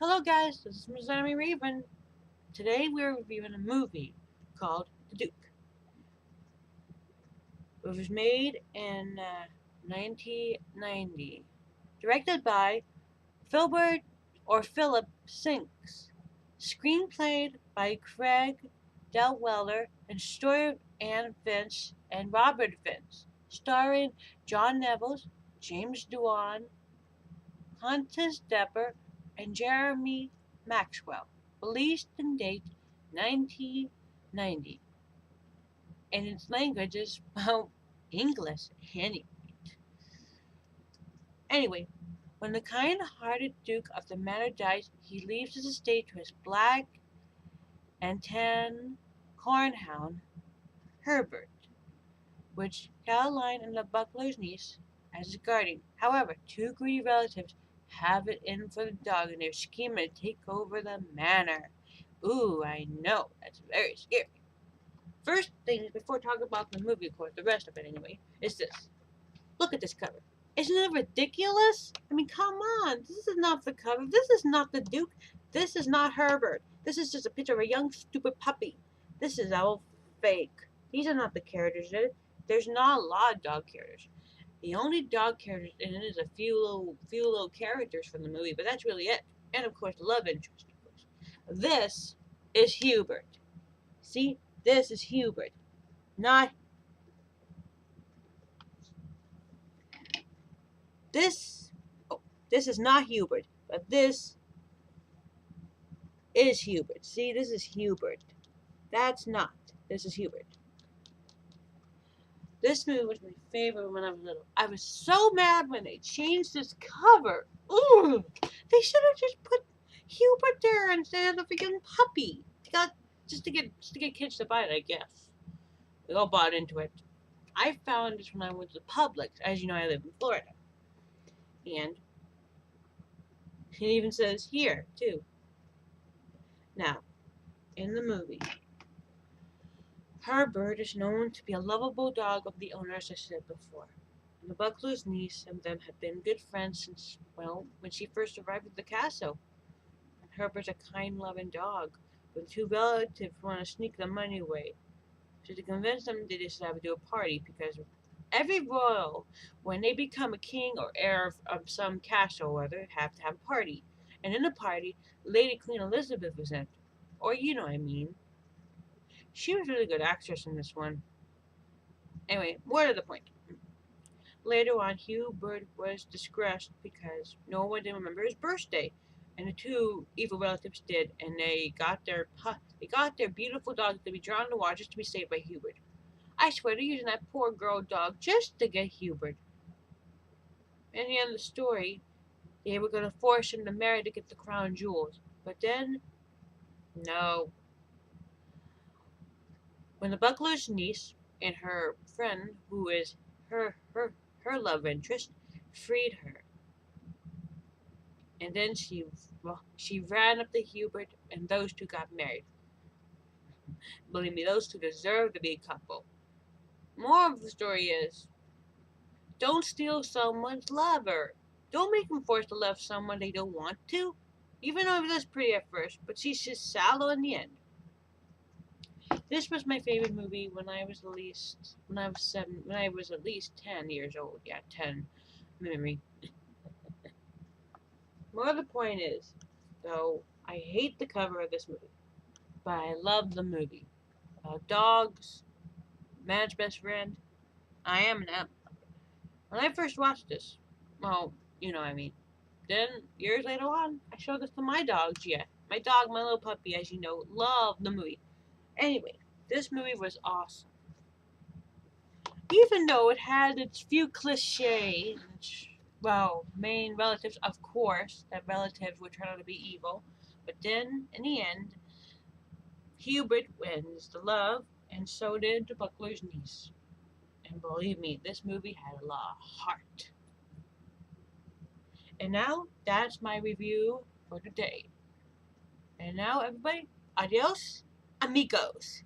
Hello guys, this is Miss Enemy Raven. Today we're reviewing a movie called The Duke. It was made in 1990. Directed by Philip Sinks. Screenplayed by Craig Delweller and story of Anne Finch and Robert Finch. Starring John Neville, James Doohan, Hunter Depper, and Jeremy Maxwell. Released in date 1990. And its language is, well, English. Anyway, when the kind-hearted Duke of the Manor dies, he leaves his estate to his black and tan cornhound, Herbert, which Caroline and the Buckler's niece as his guardian. However, two greedy relatives have it in for the dog and they're scheming to take over the manor. Ooh, I know, that's very scary. First thing, before talking about the movie, of course, the rest of it anyway, is this. Look at this cover. Isn't it ridiculous? I mean, come on. This is not the cover. This is not the Duke. This is not Herbert. This is just a picture of a young, stupid puppy. This is all fake. These are not the characters in it. There's not a lot of dog characters. The only dog characters in it is a few little characters from the movie, but that's really it. And of course, the love interest. Of course, this is Hubert. See, this is Hubert, not this. Oh, this is not Hubert, but this is Hubert. See, this is Hubert. That's not. This is Hubert. This movie was my favorite when I was little. I was so mad when they changed this cover. Ooh, they should have just put Hubert there instead of a young puppy. Just to get kids to buy it, I guess. We all bought into it. I found this when I went to Publix. As you know, I live in Florida, and it even says here too. Now, in the movie, Herbert is known to be a lovable dog of the owner, as I said before. And the Buckler's niece and them have been good friends since, well, when she first arrived at the castle. And Herbert's a kind, loving dog, but the two relatives want to sneak the money away. So to convince them, they decide to do a party because every royal, when they become a king or heir of some castle or other, have to have a party. And in the party, Lady Queen Elizabeth was in it. Or you know what I mean. She was a really good actress in this one. Anyway, more to the point. Later on, Hubert was disgraced because no one didn't remember his birthday, and the two evil relatives did, and they got their beautiful dogs to be drawn to water just to be saved by Hubert. I swear they're using that poor girl dog just to get Hubert. In the end of the story, they were going to force him to marry to get the crown jewels, but then, no. When the Buckler's niece and her friend, who is her love interest, freed her, and then she ran up to Hubert, and those two got married. Believe me, those two deserve to be a couple. More of the story is, don't steal someone's lover. Don't make them force to love someone they don't want to. Even though it was pretty at first, but she's just shallow in the end. This was my favorite movie when I was at least 10 years old. Yeah, 10 memory. More of the point is, though, I hate the cover of this movie, but I love the movie. Dogs, man's best friend. I am an animal. When I first watched this, well, you know what I mean. Then, years later on, I showed this to my dogs, yeah. My dog, my little puppy, as you know, loved the movie. Anyway, this movie was awesome. Even though it had its few cliches, well, main relatives, of course, that relatives would turn out to be evil. But then, in the end, Hubert wins the love, and so did the Buckler's niece. And believe me, this movie had a lot of heart. And now, that's my review for today. And now, everybody, adios, amigos.